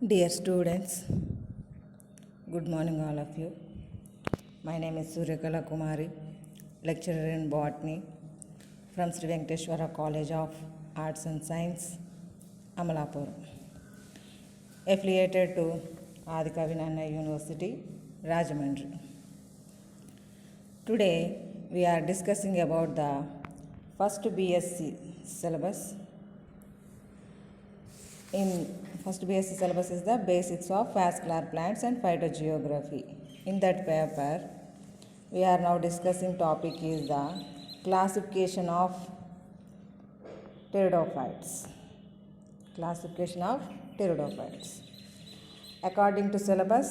Dear students, good morning all of you. My name is Suryakala Kumari, lecturer in Botany from Sri Venkateshwara College of Arts and Science, Amalapur, affiliated to Adikavinana University, Rajahmundry. Today we are discussing about the first B.Sc syllabus. In first B.Sc syllabus is the basics of vascular plants and phytogeography. In that paper, we are now discussing topic is the classification of pteridophytes. Classification of pteridophytes. According to syllabus,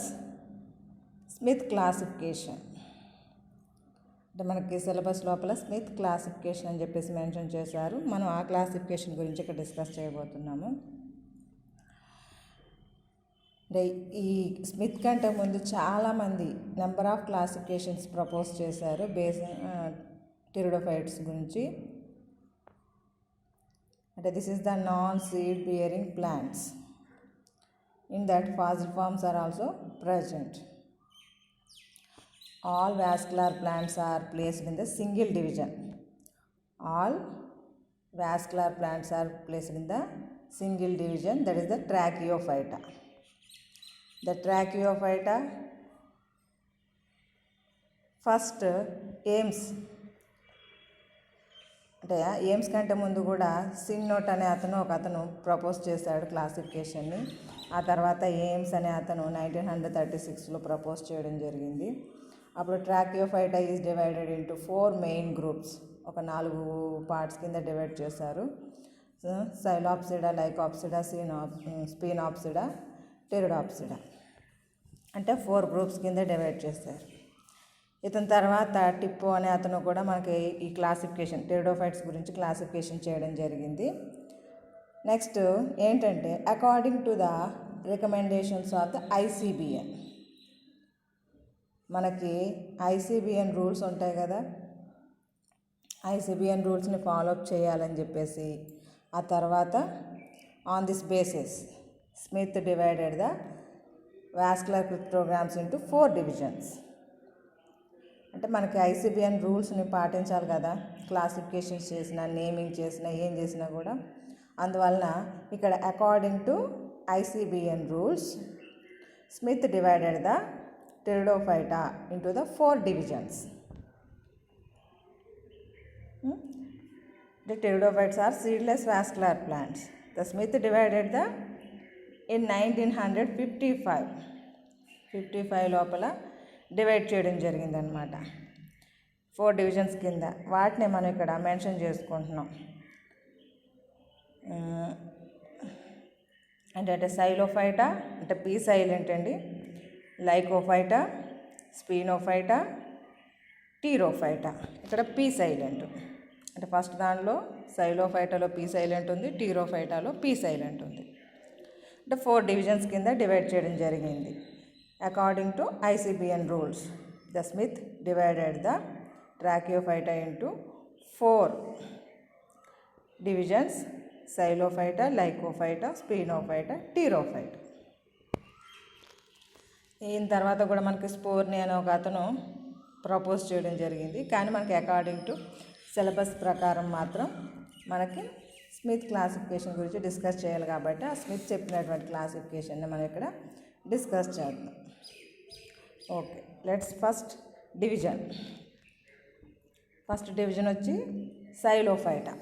Smith classification. అంటే మనకి syllabus లోపల Smith classification అని చెప్పేసి mention చేశారు. మనం ఆ classification గురించి ఇక్కడ డిస్కస్ చేయబోతున్నాము. అంటే ఈ స్మిత్ కంటే ముందు చాలామంది నెంబర్ ఆఫ్ క్లాసిఫికేషన్స్ ప్రపోజ్ చేశారు టెరిడోఫైట్స్ గురించి. అంటే this is the non seed bearing plants. In that fossil forms are also present. All vascular plants are placed in the single division. All vascular plants are placed in the single division, that is the Tracheophyta. The Tracheophyta first AIIMS అంటే AIIMS కంటే ముందు కూడా సిన్నోట్ అనే ఒక అతను propose చేశాడు క్లాసిఫికేషన్ని. ఆ తర్వాత ఎయిమ్స్ అనే అతను 1936లో ప్రపోజ్ చేయడం జరిగింది. అప్పుడు Tracheophyta is divided into 4 main groups. ఒక 4 పార్ట్స్ కింద డివైడ్ చేశారు. సైలాప్సిడా, లైకాప్సిడా, స్పీనాప్సిడా, టెరిడాప్సిడా అంటే 4 గ్రూప్స్ కింద డివైడ్ చేశారు. ఇతని తర్వాత టిప్పో అనే అతను కూడా మనకి ఈ క్లాసిఫికేషన్ టెరిడోఫైట్స్ గురించి క్లాసిఫికేషన్ చేయడం జరిగింది. నెక్స్ట్ ఏంటంటే according to the recommendations of the ICBN. మనకి ఐసిబిఎన్ రూల్స్ ఉంటాయి కదా, ఐసిబిఎన్ రూల్స్ని ఫాలోఅప్ చేయాలని చెప్పేసి ఆ తర్వాత on this basis Smith divided the vascular cryptograms into 4 divisions. అంటే మనకి ఐసిబిఎన్ రూల్స్ని పాటించాలి కదా, క్లాసిఫికేషన్స్ చేసినా, నేమింగ్ చేసినా, ఏం చేసినా కూడా. అందువలన ఇక్కడ according to ICBN rules Smith divided the Pteridophyta into the 4 divisions. The pteridophytes are seedless vascular plants. The Smith divided the in 1955 లోపల డివైడ్ చేయడం జరిగిందనమాట 4 డివిజన్స్ కింద. వాటిని మనం ఇక్కడ మెన్షన్ చేసుకుంటున్నాం. అంటే సైలోఫైటా అంటే పీ సైలెంట్ అండి, లైకోఫైటా, స్పీనోఫైటా, టీరోఫైటా. ఇక్కడ పీ సైలెంట్ అంటే ఫస్ట్ దానిలో సైలోఫైటాలో పీ సైలెంట్ ఉంది, టీరోఫైటాలో పీ సైలెంట్ ఉంది. అంటే 4 డివిజన్స్ కింద డివైడ్ చేయడం జరిగింది. According to ICBN rules the Smith divided the Tracheophyta into 4 divisions: Psilophyta, Lycophyta, Sphenophyta, Pterophyta. ఈయన తర్వాత కూడా మనకి స్పోర్ని అనే ఒక అతను ప్రపోజ్ చేయడం జరిగింది. కానీ మనకి అకార్డింగ్ టు సిలబస్ ప్రకారం మాత్రం మనకి స్మిత్ క్లాసిఫికేషన్ గురించి డిస్కస్ చేయాలి కాబట్టి ఆ స్మిత్ చెప్పినటువంటి క్లాసిఫికేషన్ని మనం ఇక్కడ డిస్కస్ చేద్దాం. ఓకే, లెట్స్ ఫస్ట్ డివిజన్ వచ్చి సైలోఫైటా.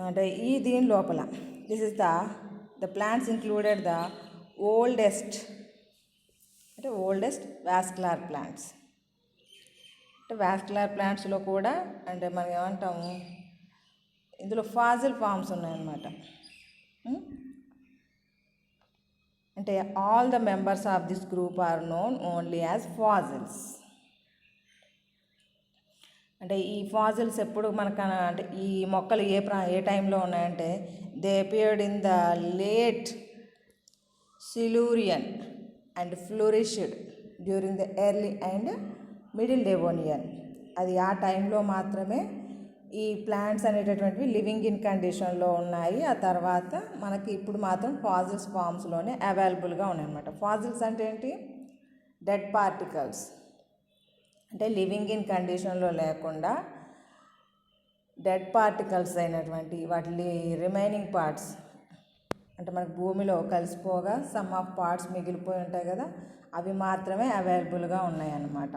అంటే ఈ దీని లోపల this is the plants included the oldest vascular plants. అంటే వాస్కులర్ ప్లాంట్స్లో కూడా అంటే మనం ఏమంటాము, ఇందులో ఫాజిల్ ఫార్మ్స్ ఉన్నాయన్నమాట. అంటే all the members of this group are known only as fossils. అంటే ఈ ఫాజిల్స్ ఎప్పుడు మనకు అంటే ఈ మొక్కలు ఏ టైంలో ఉన్నాయంటే they appeared in the late Silurian and flourished during the early and middle Devonian. అది ఆ టైంలో మాత్రమే ఈ ప్లాంట్స్ అనేటటువంటివి లివింగ్ ఇన్ కండిషన్లో ఉన్నాయి. ఆ తర్వాత మనకి ఇప్పుడు మాత్రం ఫాసిల్స్ ఫామ్స్లోనే అవైలబుల్గా ఉన్నాయి అన్నమాట. ఫాసిల్స్ అంటే ఏంటి? డెడ్ పార్టికల్స్, అంటే లివింగ్ ఇన్ కండిషన్లో లేకుండా డెడ్ పార్టికల్స్ అయినటువంటి వాటి రిమైనింగ్ పార్ట్స్, అంటే మనకు భూమిలో కలిసిపోగా సమ్ ఆఫ్ పార్ట్స్ మిగిలిపోయి ఉంటాయి కదా, అవి మాత్రమే అవైలబుల్గా ఉన్నాయి అన్నమాట.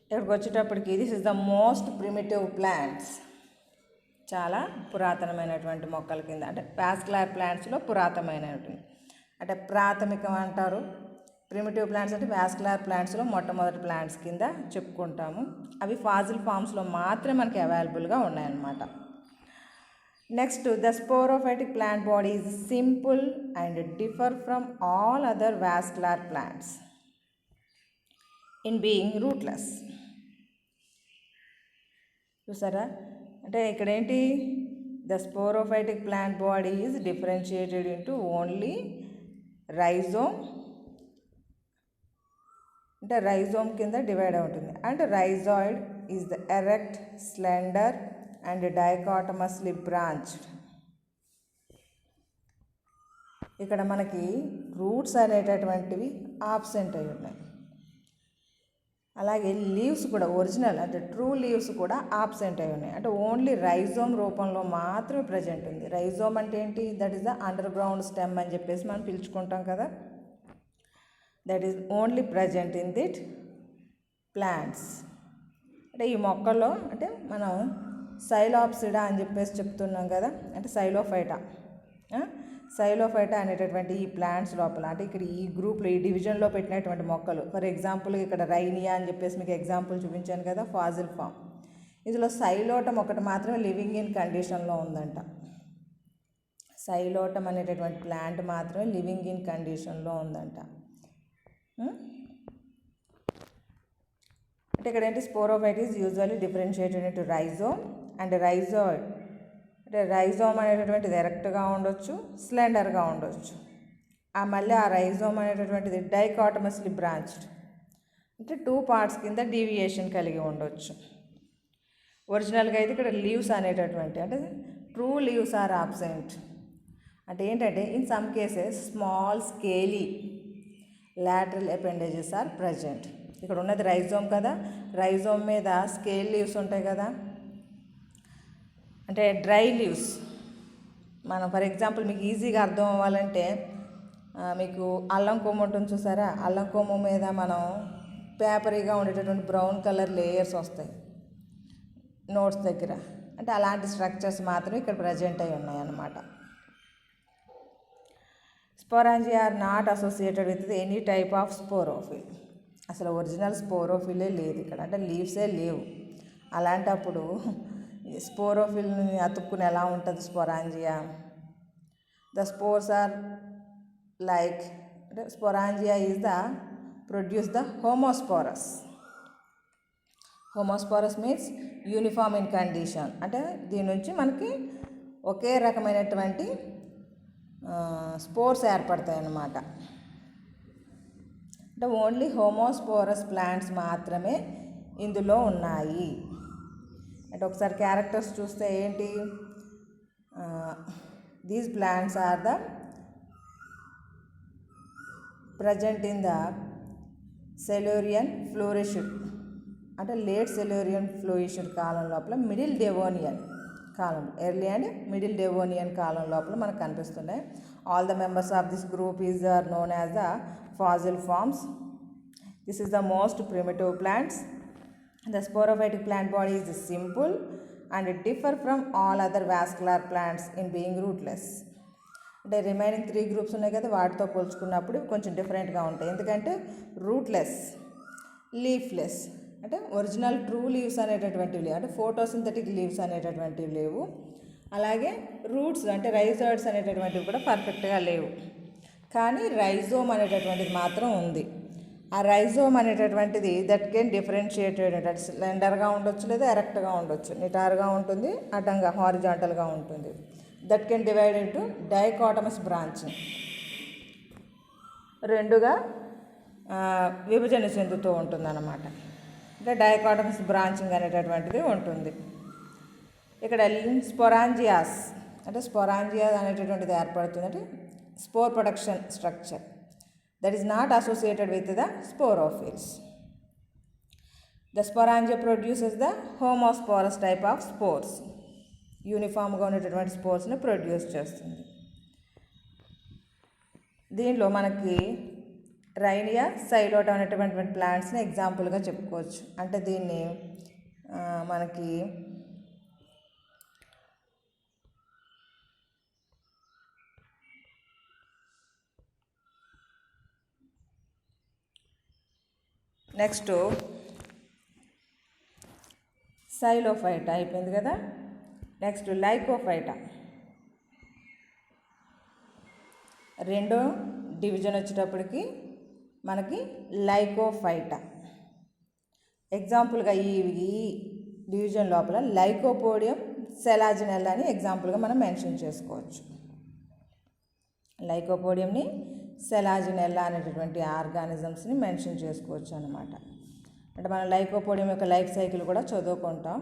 ఇక్కడికి వచ్చేటప్పటికి this is the most primitive plants, చాలా పురాతనమైనటువంటి మొక్కల కింద, అంటే వాస్కులర్ ప్లాంట్స్లో పురాతనమైనటువంటి, అంటే ప్రాథమికం అంటారు. ప్రిమిటివ్ ప్లాంట్స్ అంటే వాస్కులర్ ప్లాంట్స్లో మొట్టమొదటి ప్లాంట్స్ కింద చెప్పుకుంటాము. అవి ఫాసిల్ ఫామ్స్లో మాత్రమే మనకి అవైలబుల్గా ఉన్నాయన్నమాట. Next, the sporophytic plant body is simple and differ from all other vascular plants in being rootless. చూసారా, అంటే ఇక్కడ ఏంటి? The sporophytic plant body is differentiated into only rhizome, అంటే రైజోమ్ కింద డివైడ్ అవుతుంది. And rhizoid is the erect, slender and dichotomously branched. ఇక్కడ మనకి roots అనేటటువంటివి ఆబ్సెంట్ అయి ఉన్నాయి. అలాగే లీవ్స్ కూడా ఒరిజినల్, అంటే ట్రూ లీవ్స్ కూడా ఆబ్సెంట్ అయి ఉన్నాయి. అంటే ఓన్లీ రైజోమ్ రూపంలో మాత్రమే ప్రజెంట్ ఉంది. రైజోమ్ అంటే ఏంటి? That is the underground stem అని చెప్పేసి మనం పిలుచుకుంటాం కదా. That is only present in that plants. అంటే ఈ మొక్కల్లో అంటే మనం సైలోప్సిడా అని చెప్పేసి చెప్తున్నాం కదా, అంటే సైలోఫైటా అనేటటువంటి ఈ ప్లాంట్స్ లోపల, అంటే ఇక్కడ ఈ గ్రూప్లో ఈ డివిజన్లో పెట్టినటువంటి మొక్కలు, ఫర్ ఎగ్జాంపుల్ ఇక్కడ రైనియా అని చెప్పేసి మీకు ఎగ్జాంపుల్ చూపించాను కదా, ఫాజిల్ ఫామ్. ఇందులో సైలోటం ఒకటి మాత్రమే లివింగ్ ఇన్ కండిషన్లో ఉందంట. సైలోటం అనేటటువంటి ప్లాంట్ మాత్రమే లివింగ్ ఇన్ కండిషన్లో ఉందంట. అంటే ఇక్కడ ఏంటి? Sporophyte is usually differentiated into rhizome and rhizoid. అంటే రైజోమ్ అనేటటువంటిది ఎరెక్ట్గా ఉండొచ్చు, స్లెండర్గా ఉండొచ్చు. మళ్ళీ ఆ రైజోమ్ అనేటటువంటిది డైకాటమస్లీ బ్రాంచ్డ్, అంటే 2 పార్ట్స్ కింద డీవియేషన్ కలిగి ఉండొచ్చు. ఒరిజినల్గా అయితే ఇక్కడ లీవ్స్ అనేటటువంటి, అంటే ట్రూ లీవ్స్ ఆర్ ఆబ్సెంట్. అంటే ఏంటంటే in some cases small scaly lateral appendages are present. ఇక్కడ ఉన్నది రైజోమ్ కదా, రైజోమ్ మీద స్కేల్ లీవ్స్ ఉంటాయి కదా, అంటే డ్రై లీవ్స్. మనం ఫర్ ఎగ్జాంపుల్ మీకు ఈజీగా అర్థం అవ్వాలంటే మీకు అల్లం కొమ్ము ఉంటుంది చూసారా, అల్లం కొమ్ము మీద మనం పేపరీగా ఉండేటటువంటి బ్రౌన్ కలర్ లేయర్స్ వస్తాయి నోట్స్ దగ్గర, అంటే అలాంటి స్ట్రక్చర్స్ మాత్రమే ఇక్కడ ప్రజెంట్ అయి ఉన్నాయి అన్నమాట. Sporangia are not associated with any type of sporophyll. అసలు ఒరిజినల్ స్పోరోఫిలే లేదు ఇక్కడ, అంటే లీవ్సే లేవు. అలాంటప్పుడు స్పోరోఫిల్ని అతుక్కుని ఎలా ఉంటుంది sporangia? The spores are like, అంటే sporangia is the produce the homosporous. Homosporous means uniform in condition, అంటే దీని నుంచి మనకి ఒకే రకమైనటువంటి స్పోర్స్ ఏర్పడతాయి అన్నమాట. అంటే ఓన్లీ హోమోస్పోరస్ ప్లాంట్స్ మాత్రమే ఇందులో ఉన్నాయి. అంటే ఒకసారి క్యారెక్టర్స్ చూస్తే ఏంటి? These plants are the present in the Silurian flourished, అంటే లేట్ సెలూరియన్ ఫ్లోరిషుడ్ కాలం లోపల మిడిల్ డెవోనియన్ కాలం, ఎర్లీ అండ్ మిడిల్ డెవోనియన్ కాలం లోపల మనకు కనిపిస్తున్నాయి. All the members of this group is are known as the fossil forms. This is the most primitive plants. The sporophytic plant body is simple and differ from all other vascular plants in being rootless. అంటే remaining 3 groups ఉన్నాయి కదా, వాటితో పోల్చుకున్నప్పుడు కొంచెం డిఫరెంట్గా ఉంటాయి. ఎందుకంటే rootless, లీఫ్లెస్, అంటే original true leaves అనేటటువంటివి లేవు, అంటే ఫోటోసింథటిక్ లీవ్స్ అనేటటువంటివి లేవు. అలాగే రూట్స్ అంటే రైజాయిడ్స్ అనేటటువంటివి కూడా పర్ఫెక్ట్గా లేవు. కానీ రైజోమ్ అనేటటువంటిది మాత్రం ఉంది. ఆ రైజోమ్ అనేటటువంటిది దట్ కెన్ డిఫరెన్షియేటెడ్, అంటే స్లెండర్గా ఉండొచ్చు లేదా ఎరెక్ట్గా ఉండొచ్చు, నిటారుగా ఉంటుంది, అడ్డంగా హారిజాంటల్గా ఉంటుంది. That can divide into dichotomous branch, రెండుగా విభజన చెందుతూ ఉంటుందన్నమాట. అంటే డైకాటమస్ బ్రాంచింగ్ అనేటటువంటిది ఉంటుంది. ఇక్కడ స్పొరాంజియాస్ అంటే స్పొరాంజియా అనేటటువంటిది ఏర్పడుతుంది. అంటే spore production structure that is not associated with the sporophylls. The sporangia produces the homosporous type of spores. యూనిఫామ్గా ఉన్నటువంటి స్పోర్స్ని ప్రొడ్యూస్ చేస్తుంది. దీనిలో మనకి రైనియా సైలోటా అనేటటువంటి ప్లాంట్స్ని ఎగ్జాంపుల్గా చెప్పుకోవచ్చు. అంటే దీన్ని మనకి నెక్స్ట్ సైలోఫైటా అయిపోయింది కదా. నెక్స్ట్ లైకోఫైటా. రెండో డివిజన్ వచ్చేటప్పటికి మనకి లైకోఫైటా. ఎగ్జాంపుల్గా ఈ డివిజన్ లోపల లైకోపోడియం సెలాజినెల్లా అని ఎగ్జాంపుల్గా మనం మెన్షన్ చేసుకోవచ్చు. లైకోపోడియంని సెలాజినెల్లా అనేటటువంటి ఆర్గానిజమ్స్ని మెన్షన్ చేసుకోవచ్చు అన్నమాట. అంటే మనం లైకోపోడియం యొక్క లైఫ్ సైకిల్ కూడా చదువుకుంటాం.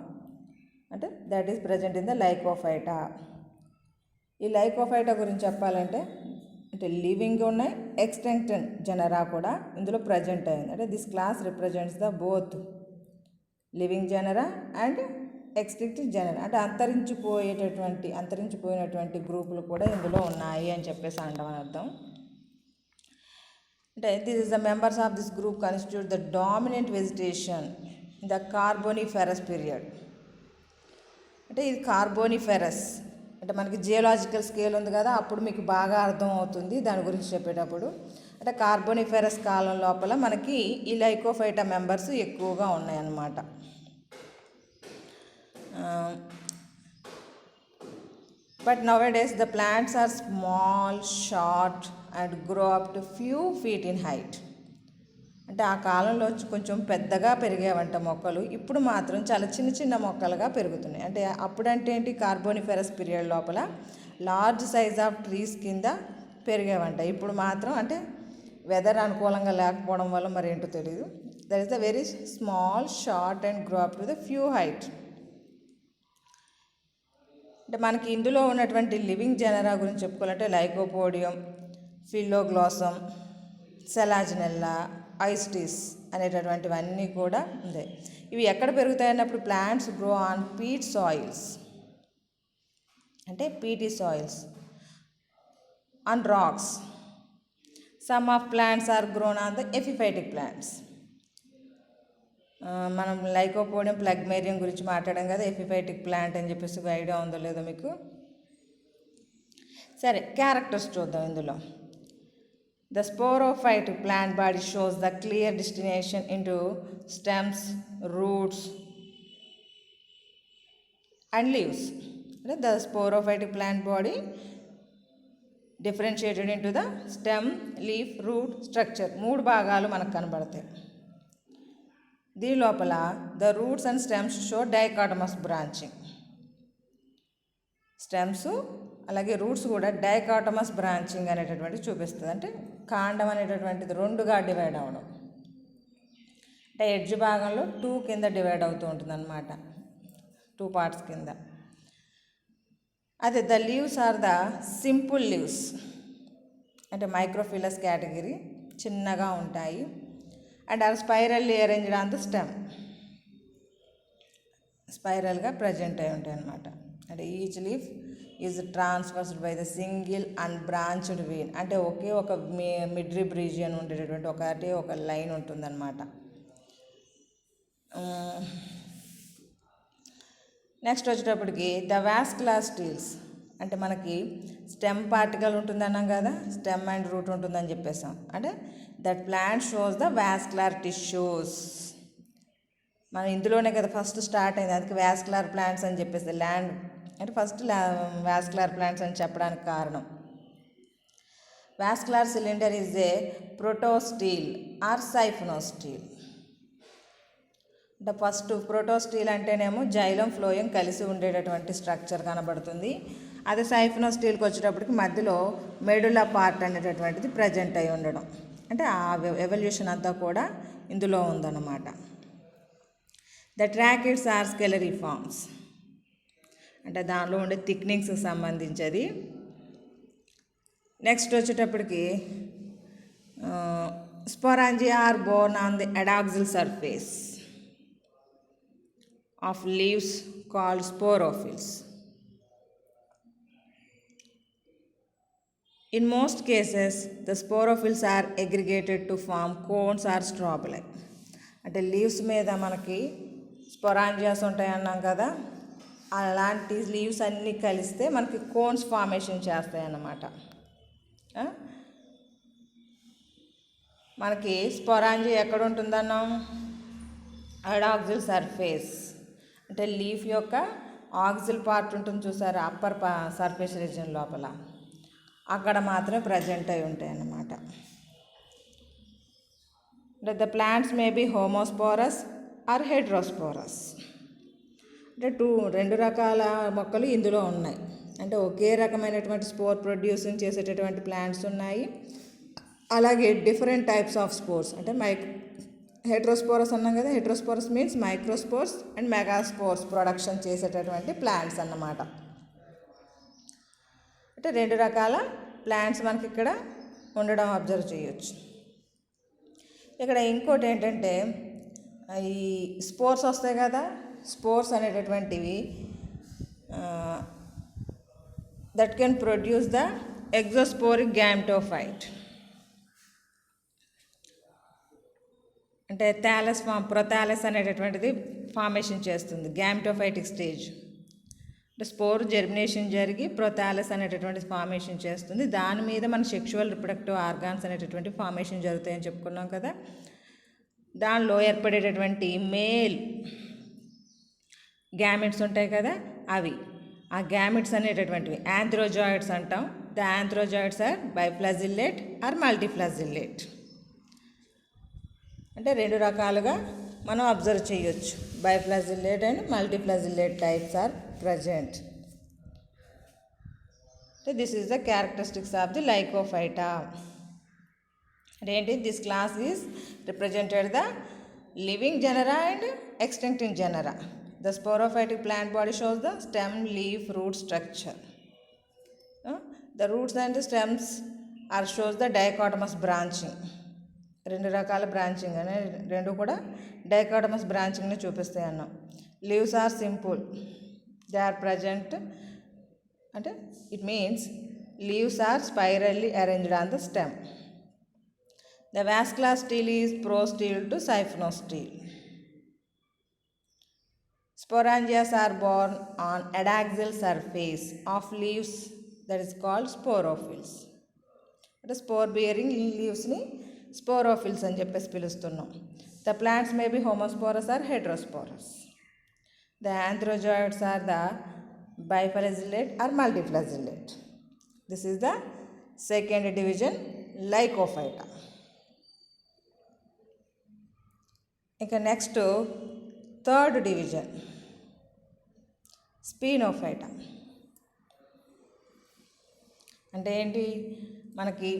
అంటే that is present in the Lycophyta. ఈ లైకోఫైటా గురించి చెప్పాలంటే అంటే లివింగ్ ఉన్నాయి, ఎక్స్టెంక్ట్ జెనరా కూడా ఇందులో ప్రజెంట్ అయింది. అంటే this class represents the both living genera and extinct genera. అంటే అంతరించిపోయినటువంటి గ్రూపులు కూడా ఇందులో ఉన్నాయి అని చెప్పేసి అంటామని అర్థం. అంటే this is the members of this group constitute the dominant vegetation in the Carboniferous period. అంటే ఇది కార్బోనిఫెరస్ అంటే మనకి జియోలాజికల్ స్కేల్ ఉంది కదా, అప్పుడు మీకు బాగా అర్థం అవుతుంది దాని గురించి చెప్పేటప్పుడు. అంటే కార్బోనిఫెరస్ కాలం లోపల మనకి ఈ లైకోఫైటా మెంబర్స్ ఎక్కువగా ఉన్నాయన్నమాట. But nowadays the plants are small, short and grow up to few feet in height. అంటే ఆ కాలంలో కొంచెం పెద్దగా పెరిగేవంట మొక్కలు, ఇప్పుడు మాత్రం చాలా చిన్న చిన్న మొక్కలుగా పెరుగుతున్నాయి. అంటే అప్పుడంటే ఏంటి, కార్బోనిఫెరస్ పీరియడ్ లోపల లార్జ్ సైజ్ ఆఫ్ ట్రీస్ కింద పెరిగేవంట. ఇప్పుడు మాత్రం అంటే వెదర్ అనుకూలంగా లేకపోవడం వల్ల మరి ఏంటో తెలియదు. That is the very small, short and grow up to the few height. అంటే మనకి ఇందులో ఉన్నటువంటి లివింగ్ జెనరా గురించి చెప్పుకోవాలంటే లైకోపోడియం, ఫిలోగ్లాసమ్, సెలాజినెల్లా, ఐస్టిస్ అనేటటువంటివన్నీ కూడా ఉంది. ఇవి ఎక్కడ పెరుగుతాయి అన్నప్పుడు plants grow on peat soils, అంటే peaty soils, on rocks. Some of plants are grown on the epiphytic plants. మనం లైకోపోడియం ప్లగ్మేరియం గురించి మాట్లాడాం కదా, ఎపిఫైటిక్ ప్లాంట్ అని చెప్పేసి ఐడియా ఉందో లేదో మీకు. సరే, క్యారెక్టర్స్ చూద్దాం ఇందులో. The sporophyte plant body shows the clear destination into stems, roots and leaves. అంటే the sporophytic plant body differentiated into the stem, leaf, root structure. 3 భాగాలు మనకు కనబడతాయి. దీని లోపల the roots and stems show dichotomous branching. Stems అలాగే roots కూడా dichotomous branching అనేటటువంటిది చూపిస్తుంది. అంటే కాండం అనేటటువంటిది 2గా డివైడ్ అవ్వడం. అంటే ఎడ్జ్ భాగంలో 2 కింద డివైడ్ అవుతూ ఉంటుంది అన్నమాట, 2 పార్ట్స్ కింద. అదే the leaves are the simple leaves, అంటే మైక్రోఫిలస్ కేటగిరీ, చిన్నగా ఉంటాయి. And are spirally arranged on the stem, స్పైరల్గా ప్రజెంట్ అయి ఉంటాయి అన్నమాట. అంటే each leaf is traversed by the single and branched vein. అంటే ఒకే ఒక మిడ్రిబ్ రీజియన్ ఉండేటటువంటి ఒక లైన్ ఉంటుందన్నమాట. నెక్స్ట్ వచ్చేటప్పటికి ద వాస్కులర్ స్టీల్స్. అంటే మనకి స్టెమ్ పార్టికల్ ఉంటుందన్నాం కదా, స్టెమ్ అండ్ రూట్ ఉంటుందని చెప్పేసాం. అంటే that plant shows the vascular tissues. మనం ఇందులోనే కదా ఫస్ట్ స్టార్ట్ అయింది, అందుకే వాస్కులర్ ప్లాంట్స్ అని చెప్పేసి ల్యాండ్ అంటే ఫస్ట్ వాస్కులర్ ప్లాంట్స్ అని చెప్పడానికి కారణం. Vascular cylinder is a protostele or siphonostele. అంటే ఫస్ట్ ప్రోటోస్టీల్ అంటేనేమో జైలం, ఫ్లోయం కలిసి ఉండేటటువంటి స్ట్రక్చర్ కనబడుతుంది. అదే సైఫ్నోస్టీల్కి వచ్చేటప్పటికి మధ్యలో మెడులా పార్ట్ అనేటటువంటిది ప్రజెంట్ అయి ఉండడం. అంటే ఆ ఎవల్యూషన్ అంతా కూడా ఇందులో ఉందన్నమాట. The tracheids are scalariform, అంటే దానిలో ఉండే థిక్నింగ్స్కి సంబంధించేది. నెక్స్ట్ వచ్చేటప్పటికి sporangia are borne on the adaxial surface of leaves called sporophylls. In most cases, the sporophylls are aggregated to form cones or strobili. అంటే లీవ్స్ మీద మనకి స్పోరాంజియాస్ ఉంటాయి అన్నాం కదా, అలాంటి లీవ్స్ అన్నీ కలిస్తే మనకి కోన్స్ ఫార్మేషన్ చేస్తాయి అన్నమాట. మనకి స్పోరాంజియా ఎక్కడ ఉంటుందన్నాం? అడాక్సిల్ సర్ఫేస్, అంటే లీఫ్ యొక్క ఆక్సిల్ పార్ట్ ఉంటుంది చూసారా, అప్పర్ సర్ఫేస్ రీజియన్ లోపల, అక్కడ మాత్రమే ప్రజెంట్ అయి ఉంటాయి అన్నమాట. The plants may be homosporous or heterosporous. అంటే రెండు రకాల మొక్కలు ఇందులో ఉన్నాయి. అంటే ఒకే రకమైనటువంటి స్పోర్ ప్రొడ్యూసింగ్ చేసేటటువంటి ప్లాంట్స్ ఉన్నాయి, అలాగే డిఫరెంట్ టైప్స్ ఆఫ్ స్పోర్స్. అంటే హెట్రోస్పోరస్ అన్నాం కదా, heterosporous means microspores and megaspores production చేసేటటువంటి ప్లాంట్స్ అన్నమాట. అంటే రెండు రకాల ప్లాంట్స్ మనకి ఇక్కడ ఉండడం అబ్జర్వ్ చేయొచ్చు. ఇక్కడ ఇంకోటి ఏంటంటే, ఈ స్పోర్స్ వస్తాయి కదా, స్పోర్స్ అనేటటువంటివి దట్ కెన్ ప్రొడ్యూస్ ద ఎగ్జోస్పోరిక్ గ్యామ్టోఫైట్. అంటే ప్రొథాలస్ అనేటటువంటిది ఫార్మేషన్ చేస్తుంది గ్యామ్టోఫైటిక్ స్టేజ్. అంటే స్పోర్ జెర్మినేషన్ జరిగి ప్రొథాలస్ అనేటటువంటి ఫార్మేషన్ చేస్తుంది. దాని మీద మన సెక్షువల్ రిప్రొడక్టివ్ ఆర్గాన్స్ అనేటటువంటి ఫార్మేషన్ జరుగుతాయని చెప్పుకున్నాం కదా. దానిలో ఏర్పడేటటువంటి మేల్ గ్యామెట్స్ ఉంటాయి కదా, అవి ఆ గ్యామెట్స్ అనేటటువంటివి యాంథ్రోజాయిడ్స్ అంటాం. The antherozoids are biflagellate or multiflagellate. అంటే రెండు రకాలుగా మనం అబ్జర్వ్ చేయొచ్చు. Biflagellate and multiflagellate types are present. So this is the characteristics of the Lycophyta. This class is represented the living genera and extincting genera. The sporophytic plant body shows the stem, leaf, root structure. The roots and the stems shows the dichotomous branching. రెండు రకాల branching అనే రెండు కూడా డైకాటమస్ బ్రాంచింగ్ని చూపిస్తాయి అన్నాం. Leaves are simple, they are present, అంటే it means leaves are spirally arranged on the stem. The vascular stele is protostele to siphonostele. Sporangias are born on adaxial surface of leaves, that is called sporophylls. అంటే spore bearing లీవ్స్ని sporophylls అని చెప్పేసి పిలుస్తున్నాం. The plants may be homosporous or heterosporous. The antherozoids are the biflagellate or multiflagellate. This is the second division, Lycophyta. ఇక next third division, Sphenophyta. అంటే ఏంటి, మనకి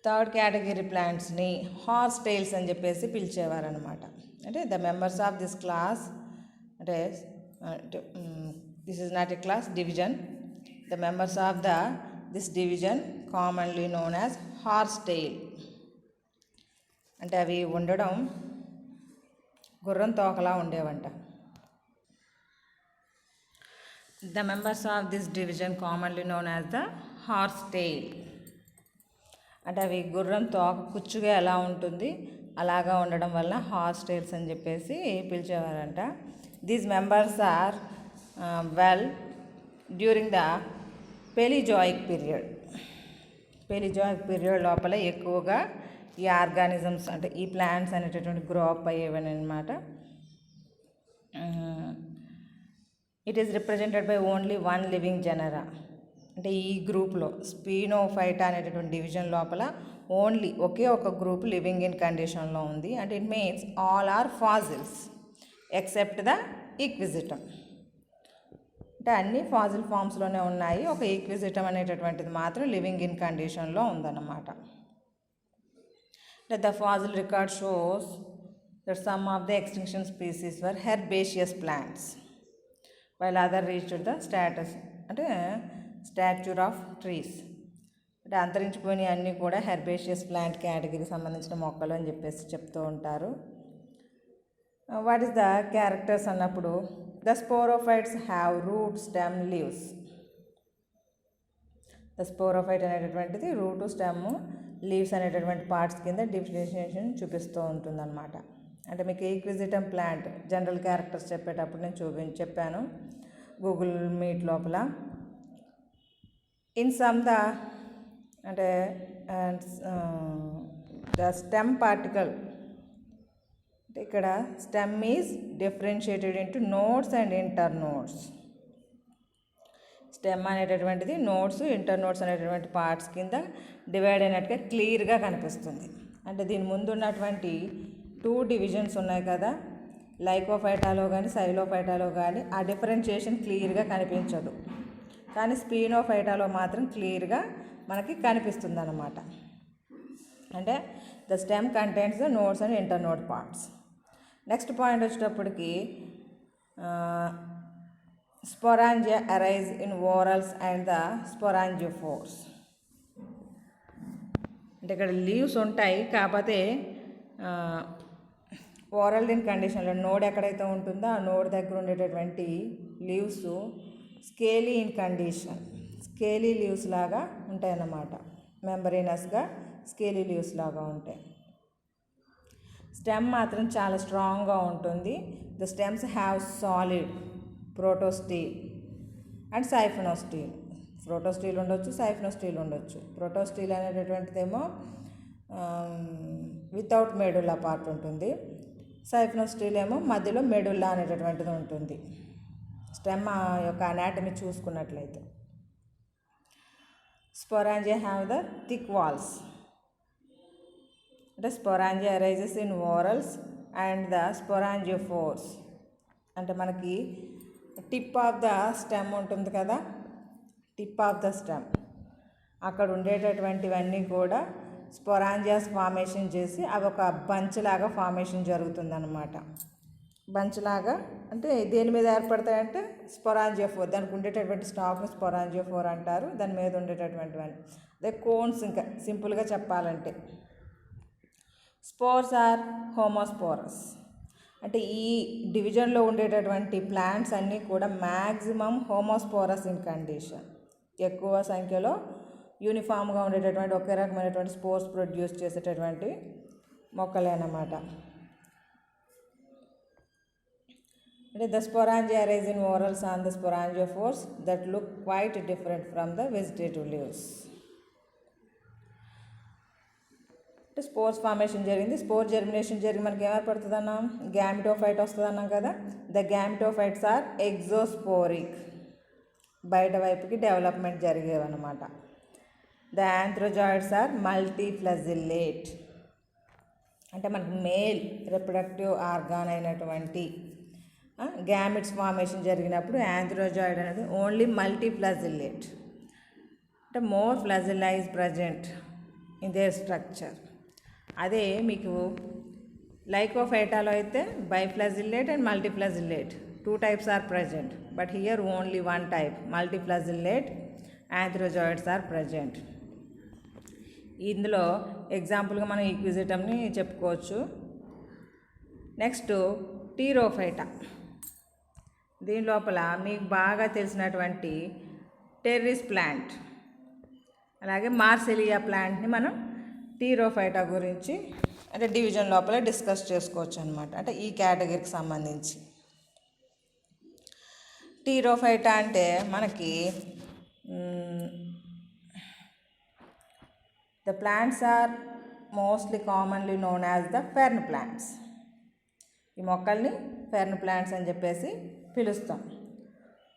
third category ప్లాంట్స్ని హార్స్ టైల్స్ అని చెప్పేసి పిలిచేవారనమాట. అంటే the members of this class, అంటే this is not a class, division. The members of this division commonly known as horse tile. అంటే అవి ఉండడం గుర్రం తోకలా ఉండేవంట. The members of this division commonly known as the horse tail. అంటే అవి గుర్రం తోక కుచ్చుగా ఎలా ఉంటుంది అలాగా ఉండడం వల్ల హార్స్ టైల్స్ అని చెప్పేసి పిలిచేవారంట. These members are well during the Palaeozoic period. Palaeozoic period లోపల ఎక్కువగా ఈ ఆర్గానిజమ్స్, అంటే ఈ ప్లాంట్స్ అనేటటువంటి గ్రో అప్ అయ్యేవని అనమాట. It is represented by only one living genera. అంటే ఈ గ్రూప్లో స్పినోఫైటా అనేటటువంటి డివిజన్ లోపల ఓన్లీ ఒకే ఒక గ్రూప్ లివింగ్ ఇన్ కండిషన్లో ఉంది. అంటే it means all are fossils except the Equisetum. అంటే అన్ని ఫాజిల్ ఫామ్స్లోనే ఉన్నాయి, ఒక ఈక్విజిటమ్ అనేటటువంటిది మాత్రం లివింగ్ ఇన్ కండిషన్లో ఉందన్నమాట. The fossil record shows that some of the extinction species were herbaceous plants, while other reached the status అంటే స్టాచ్యూర్ ఆఫ్ ట్రీస్. అంటే అంతరించిపోయిన అన్నీ కూడా హెర్బేషియస్ ప్లాంట్ కేటగిరీకి సంబంధించిన మొక్కలు అని చెప్పేసి చెప్తూ ఉంటారు. వాట్ ఈస్ ద క్యారెక్టర్స్ అన్నప్పుడు the sporophytes have root stem leaves. The sporophyte అనేటటువంటిది రూటు స్టెమ్ లీవ్స్ అనేటటువంటి పార్ట్స్ కింద డిఫరెన్షియేషన్ చూపిస్తూ ఉంటుందన్నమాట. అంటే మీకు ఈక్విజిటమ్ ప్లాంట్ జనరల్ క్యారెక్టర్స్ చెప్పేటప్పుడు నేను చెప్పాను గూగుల్ మీట్ లోపల. ఇన్ సమ్ ద అంటే ద స్టెమ్ పార్టికల్ అంటే ఇక్కడ stem is differentiated into nodes and inter nodes. Stem అనేటటువంటిది నోడ్స్ ఇంటర్ నోడ్స్ అనేటటువంటి పార్ట్స్ కింద డివైడ్ అయినట్టుగా క్లియర్గా కనిపిస్తుంది. అంటే దీని ముందు ఉన్నటువంటి 2 డివిజన్స్ ఉన్నాయి కదా, లైకోఫైటాలో కానీ సైలోఫైటాలో కానీ ఆ డిఫరెన్షియేషన్ క్లియర్గా కనిపించదు, కానీ స్పీనోఫైటాలో మాత్రం క్లియర్గా మనకి కనిపిస్తుంది అన్నమాట. అంటే the stem contains the nodes and internode parts. Next point వచ్చేటప్పటికి sporangia arise in whorls and the sporangiophores. అంటే ఇక్కడ లీవ్స్ ఉంటాయి, కాకపోతే ఓరల్ ఇన్ కండిషన్లో నోడ్ ఎక్కడైతే ఉంటుందో ఆ నోడ్ దగ్గర ఉండేటటువంటి leaves scaly in condition, scaly leaves లాగా ఉంటాయి అన్నమాట. మెంబరీనస్గా స్కేలీ లీవ్స్ లాగా ఉంటాయి. స్టెమ్ మాత్రం చాలా స్ట్రాంగ్గా ఉంటుంది. The stems have solid protostele and siphonostele. Protostele ఉండొచ్చు, సైఫనోస్టీల్ ఉండొచ్చు. ప్రోటోస్టీల్ అనేటటువంటిదేమో వితౌట్ మెడుల్లా పార్ట్ ఉంటుంది, సైఫనోస్టీల్ ఏమో మధ్యలో మెడుల్లా అనేటటువంటిది ఉంటుంది. స్టెమ్ యొక్క అనాటమీ చూసుకున్నట్లయితే sporangia have the thick walls. అంటే sporangia arises in whorls and the sporangiophores. అంటే మనకి టిప్ ఆఫ్ ద స్టెమ్ ఉంటుంది కదా, టిప్ ఆఫ్ ద స్టెమ్ అక్కడ ఉండేటటువంటివన్నీ కూడా స్పోరాంజియాస్ ఫార్మేషన్ చేసి అవి ఒక బంచ్ లాగా ఫార్మేషన్ జరుగుతుందన్నమాట. బంచ్ లాగా అంటే దేని మీద ఏర్పడతాయంటే స్పోరాంజియోఫోర్, దానికి ఉండేటటువంటి స్టాక్ని స్పోరాంజియోఫోర్ అంటారు. దాని మీద ఉండేటటువంటివన్నీ అదే కోన్స్. ఇంకా సింపుల్గా చెప్పాలంటే స్పోర్స్ ఆర్ హోమోస్పోరస్. అంటే ఈ డివిజన్లో ఉండేటటువంటి ప్లాంట్స్ అన్నీ కూడా మ్యాక్సిమం హోమోస్పోరస్ ఇన్ కండిషన్, ఎక్కువ సంఖ్యలో యూనిఫామ్గా ఉండేటటువంటి ఒకే రకమైనటువంటి స్పోర్స్ ప్రొడ్యూస్ చేసేటటువంటి మొక్కలేనమాట. అంటే the sporangia arise in whorls on the sporangiophores that look quite different from the vegetative leaves. అంటే స్పోర్స్ ఫార్మేషన్ జరిగింది, స్పోర్ జర్మినేషన్ జరిగి మనకి ఏమైపడుతుంది అన్నాం, గ్యామిటోఫైట్ వస్తుంది అన్నాం కదా. ద గ్యామిటోఫైట్స్ ఆర్ ఎగ్జోస్పోరిక్, బయట వైపుకి డెవలప్మెంట్ జరిగేవన్నమాట. The antherozoids are multiflagellate. అంటే మనకు మేల్ రిప్రొడక్టివ్ ఆర్గాన్ అయినటువంటి గ్యామిట్స్ ఫార్మేషన్ జరిగినప్పుడు యాంథ్రోజాయిడ్ అనేది ఓన్లీ మల్టీఫ్లజిల్లేట్. అంటే more flagella is present in their structure. అదే మీకు లైకోఫైటాలో అయితే biflagellate and multiflagellate 2 types are present, but here only 1 type, multiflagellate antherozoids are present. ఇందులో ఎగ్జాంపుల్గా మనం ఈక్విజిటమ్ని చెప్పుకోవచ్చు. Next Pterophyta. దీని లోపల మీకు బాగా తెలిసినటువంటి టెర్రిస్ ప్లాంట్ అలాగే మార్సెలియా ప్లాంట్ని మనం టీరోఫైటా గురించి అంటే డివిజన్ లోపల డిస్కస్ చేసుకోవచ్చు అనమాట. అంటే ఈ కేటగిరీకి సంబంధించి టీరోఫైటా అంటే మనకి the plants are mostly commonly known as the fern plants. ఈ మొక్కల్ని ఫెర్న్ ప్లాంట్స్ అని చెప్పేసి పిలుస్తాం.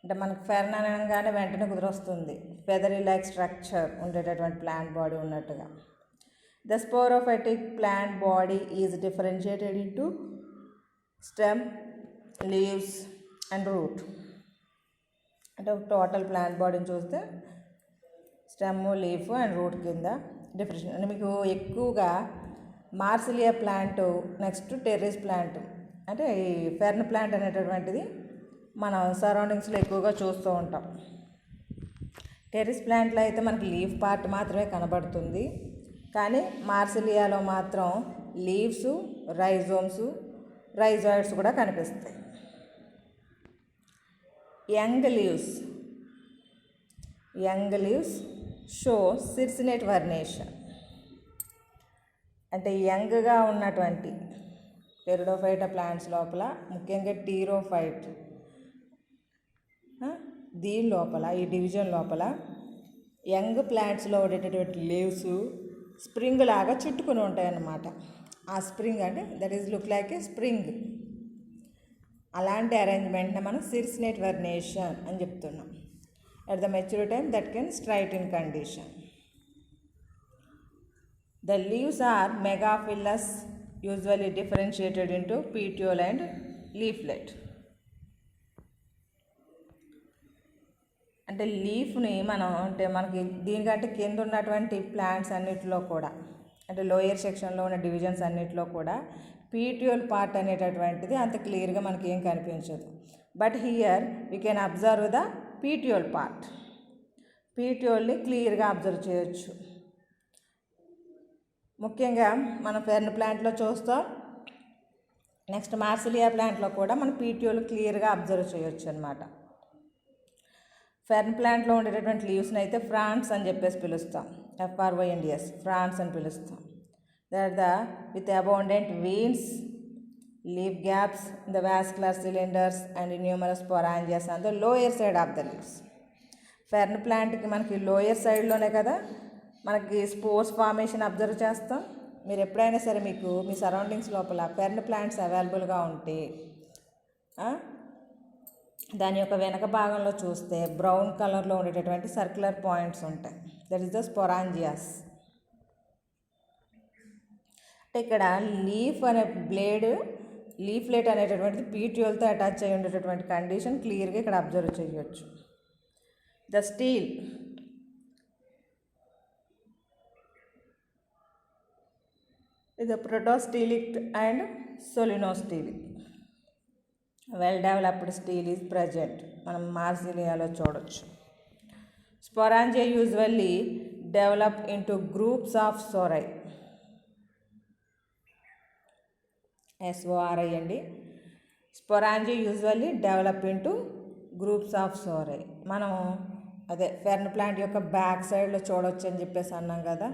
అంటే మనకు ఫెర్న్ అనగానే వెంటనే కుదిరొస్తుంది, ఫెదరీ లైక్ స్ట్రక్చర్ ఉండేటటువంటి ప్లాంట్ బాడీ ఉన్నట్టుగా. The sporophytic plant body is differentiated into stem, leaves and root. అంటే టోటల్ ప్లాంట్ బాడీని చూస్తే స్టెమ్, లీఫ్ అండ్ రూట్ కింద డిఫరెన్షియేషన్. అంటే మీకు ఎక్కువగా Marsilea plant, next Pteris plant, అంటే ఈ ఫెర్న్ ప్లాంట్ అనేటటువంటిది మనం సరౌండింగ్స్లో ఎక్కువగా చూస్తూ ఉంటాం. టెర్రస్ ప్లాంట్లో అయితే మనకి లీఫ్ పార్ట్ మాత్రమే కనబడుతుంది, కానీ మార్సిలియాలో మాత్రం లీవ్స్, రైజోమ్స్, రైజాయిడ్స్ కూడా కనిపిస్తాయి. యంగ్ లీవ్స్ షో సిర్సినేట్ వర్నేషన్, అంటే యంగ్గా ఉన్నటువంటి టెరిడోఫైటా ప్లాంట్స్ లోపల, ముఖ్యంగా టీరోఫైట్ దీని లోపల, ఈ డివిజన్ లోపల యంగ్ ప్లాంట్స్లో ఉండేటటువంటి లీవ్స్ స్ప్రింగ్ లాగా చుట్టుకుని ఉంటాయన్నమాట. ఆ స్ప్రింగ్ అంటే that is look like A spring. అలాంటి అరేంజ్మెంట్ని మనం సిర్సినేట్ వర్నేషన్ అని చెప్తున్నాం. At the mature time that can straight in condition. The leaves are megaphyllous, usually differentiated into petiole and leaflet. అంటే లీఫ్ని మనం అంటే మనకి దీనికంటే కింద ఉన్నటువంటి ప్లాంట్స్ అన్నిటిలో కూడా, అంటే లోయర్ సెక్షన్లో ఉన్న డివిజన్స్ అన్నిటిలో కూడా పీటియోల్ పార్ట్ అనేటటువంటిది అంత క్లియర్గా మనకి ఏం కనిపించదు. But here we can observe the petiole part. పీటియోల్ని క్లియర్గా అబ్జర్వ్ చేయొచ్చు. ముఖ్యంగా మనం ఫెర్న్ ప్లాంట్లో చూస్తాం, నెక్స్ట్ మార్సిలియా ప్లాంట్లో కూడా మనం పీటియోల్ క్లియర్గా అబ్జర్వ్ చేయొచ్చు అనమాట. ఫెర్న్ ప్లాంట్లో ఉండేటటువంటి లీవ్స్ని అయితే ఫ్రాన్స్ అని చెప్పేసి పిలుస్తాం, FRYNDS, ఫ్రాన్స్ అని పిలుస్తాం. That the with abundant veins, leaf gaps, the vascular cylinders and numerous sporangias on the lower side of the leaves. Fern ప్లాంట్కి మనకి లోయర్ సైడ్లోనే కదా మనకి స్పోర్స్ ఫార్మేషన్ అబ్జర్వ్ చేస్తాం. మీరు ఎప్పుడైనా సరే మీకు మీ సరౌండింగ్స్ లోపల ఫెర్న్ ప్లాంట్స్ అవైలబుల్గా ఉంటే దాని యొక్క వెనక భాగంలో చూస్తే బ్రౌన్ కలర్లో ఉండేటటువంటి సర్క్యులర్ పాయింట్స్ ఉంటాయి. That is the sporangias. అంటే ఇక్కడ లీఫ్ అనే బ్లేడ్, లీఫ్లెట్ అనేటటువంటిది పీటియోల్తో అటాచ్ అయి ఉండేటటువంటి కండిషన్ క్లియర్గా ఇక్కడ అబ్జర్వ్ చేయొచ్చు. ద స్టీల్, ఇది protostelic and solenostelic. Well developed stele is present, మనం మార్సిలియాలో చూడొచ్చు. Sporangia usually develop into groups of sori, SORI అండి. Sporangia usually develop into groups of sori. మనం అదే ఫెర్న్ ప్లాంట్ యొక్క బ్యాక్ సైడ్లో చూడొచ్చు అని చెప్పేసి అన్నాం కదా.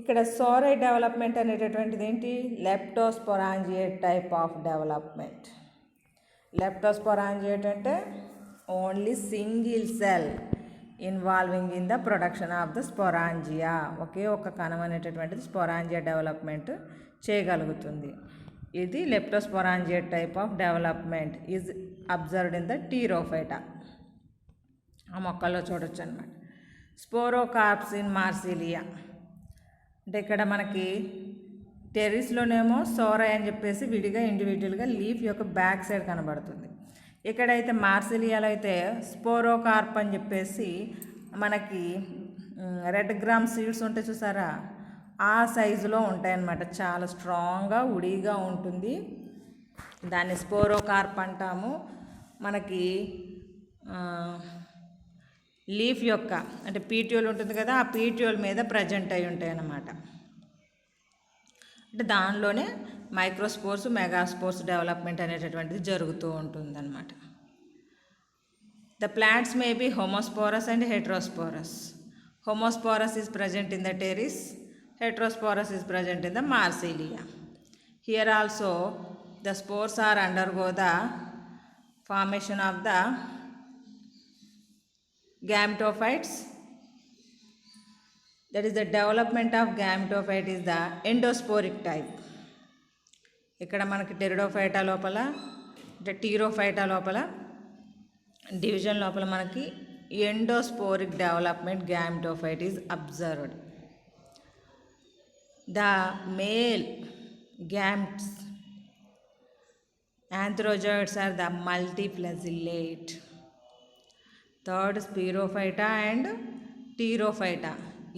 ఇక్కడ సోరై డెవలప్మెంట్ అనేటటువంటిది ఏంటి? Leptosporangiate type of development. Leptosporangiate అంటే only single cell involving in the production of the sporangia. ఒకే ఒక కణం అనేటటువంటిది స్పోరాంజియా డెవలప్మెంట్ చేయగలుగుతుంది. ఇది leptosporangiate type of development is observed in the Pterophyta. ఆ మొక్కల్లో చూడొచ్చు అనమాట. స్పోరోకార్ప్స్ ఇన్ మార్సిలియా, అంటే ఇక్కడ మనకి టెర్రస్లోనేమో సోరై అని చెప్పేసి విడిగా ఇండివిజువల్గా లీఫ్ యొక్క బ్యాక్ సైడ్ కనబడుతుంది. ఇక్కడైతే మార్సిలియాలో అయితే స్పోరోకార్ప్ అని చెప్పేసి మనకి రెడ్ గ్రామ్ సీడ్స్ ఉంటాయి చూసారా, ఆ సైజులో ఉంటాయన్నమాట. చాలా స్ట్రాంగ్గా ఉడిగా ఉంటుంది. దాన్ని స్పోరోకార్ప్ అంటాము. మనకి లీఫ్ యొక్క అంటే పీటియోల్ ఉంటుంది కదా, ఆ పీటియోల్ మీద ప్రజెంట్ అయి ఉంటాయి అన్నమాట. అంటే దానిలోనే మైక్రోస్పోర్స్, మెగాస్పోర్స్ డెవలప్మెంట్ అనేటటువంటిది జరుగుతూ ఉంటుందన్నమాట. The plants may be homosporous and heterosporous. Homosporous is present in the Pteris, heterosporus is present in the marsilia. Here also the spores are undergo the formation of the gametophytes. That is the development of gametophyte is the endosporic type. ఇక్కడ మనకి Pteridophyta లోపల అంటే టీరోఫైటా లోపల division లోపల మనకి ఎండోస్పోరిక్ development gametophyte is observed. The male gametes anthrozoids are the multiflagellate. Third, Spirophyta and Pterophyta.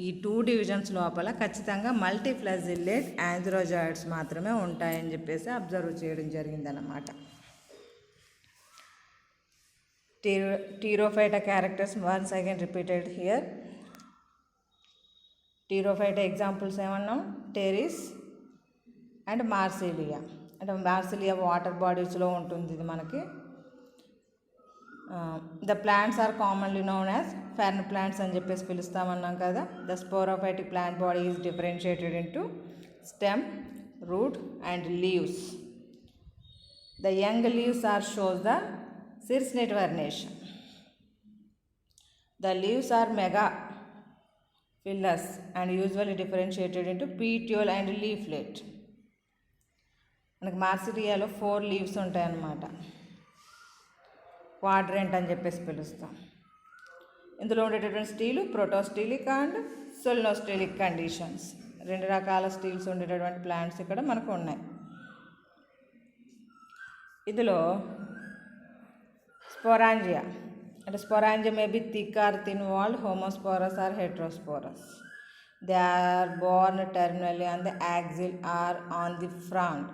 ఈ 2 divisions లోపల ఖచ్చితంగా మల్టీఫ్లాజిల్లేట్ యాంథ్రోజాయిడ్స్ మాత్రమే ఉంటాయని చెప్పేసి అబ్జర్వ్ చేయడం జరిగిందన్నమాట. Pterophyta characters once again repeated here. Pterophyta examples ఏమన్నాం, టెరిస్ అండ్ మార్సిలియా. అంటే మార్సిలియా వాటర్ బాడీస్లో ఉంటుంది ఇది మనకి. The plants are commonly known as fern plants అని చెప్పేసి పిలుస్తామన్నాం కదా. The sporophytic plant body is differentiated into stem, root and leaves. The young leaves are shows the circinate vernation. The leaves are megaphyllous and usually differentiated into petiole and leaflet. మనకి మార్సిలియాలో 4 leaves ఉంటాయన్నమాట. Quadrant అని చెప్పేసి పిలుస్తాం. ఇందులో ఉండేటటువంటి steel ప్రోటోస్టీలిక్ and సోలినోస్టీలిక్ conditions, 2 రకాల steels ఉండేటటువంటి plants ఇక్కడ మనకు ఉన్నాయి. ఇందులో స్పోరాంజియా అంటే sporangia may be thick or thin walled, homosporous or heterosporous. They are borne terminally on the axil or on the frond.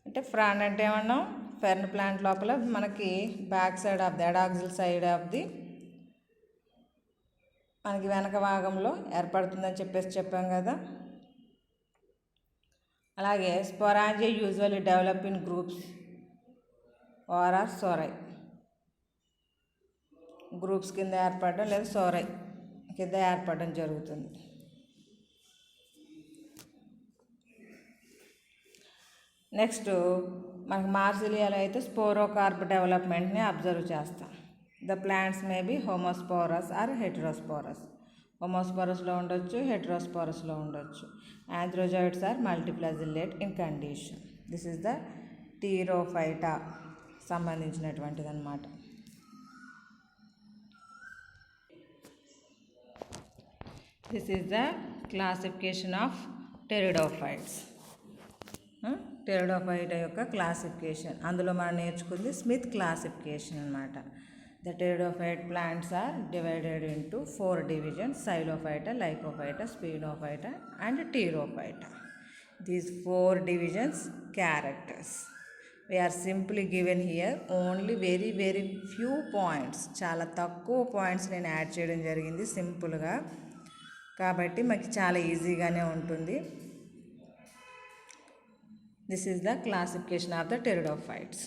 అంటే ఫ్రాండ్ అంటే ఏమన్నాం, ఫెర్న్ ప్లాంట్ లోపల మనకి back side of the adaxial side of the మనకి వెనక భాగంలో ఏర్పడుతుందని చెప్పేసి చెప్పాం కదా. అలాగే sporangia usually develop in groups or sori. Groups కింద ఏర్పడడం లేదా సోరై కింద ఏర్పడడం జరుగుతుంది. నెక్స్ట్ మనకు మార్సిలియాలో అయితే స్పోరోకార్ప్ డెవలప్మెంట్ని అబ్జర్వ్ చేస్తాం. The plants may be homosporous or heterosporous. హోమోస్పోరస్లో ఉండొచ్చు, హెట్రోస్పోరస్లో ఉండొచ్చు. Antherozoids are multiflagellate in condition. This is the Pterophyta సంబంధించినటువంటిది అన్నమాట. This is the classification of pteridophytes. Pteridophyta యొక్క క్లాసిఫికేషన్. అందులో మనం నేర్చుకుంది స్మిత్ క్లాసిఫికేషన్ అన్నమాట. The pteridophyte plants are divided into 4 divisions: Psilophyta, Lycophyta, Sphenophyta and Pterophyta. These 4 divisions characters we are simply given here only very few points. చాలా తక్కువ points నేను add చేయడం జరిగింది సింపుల్గా, కాబట్టి మాకు చాలా ఈజీగానే ఉంటుంది. This is the classification of the pteridophytes.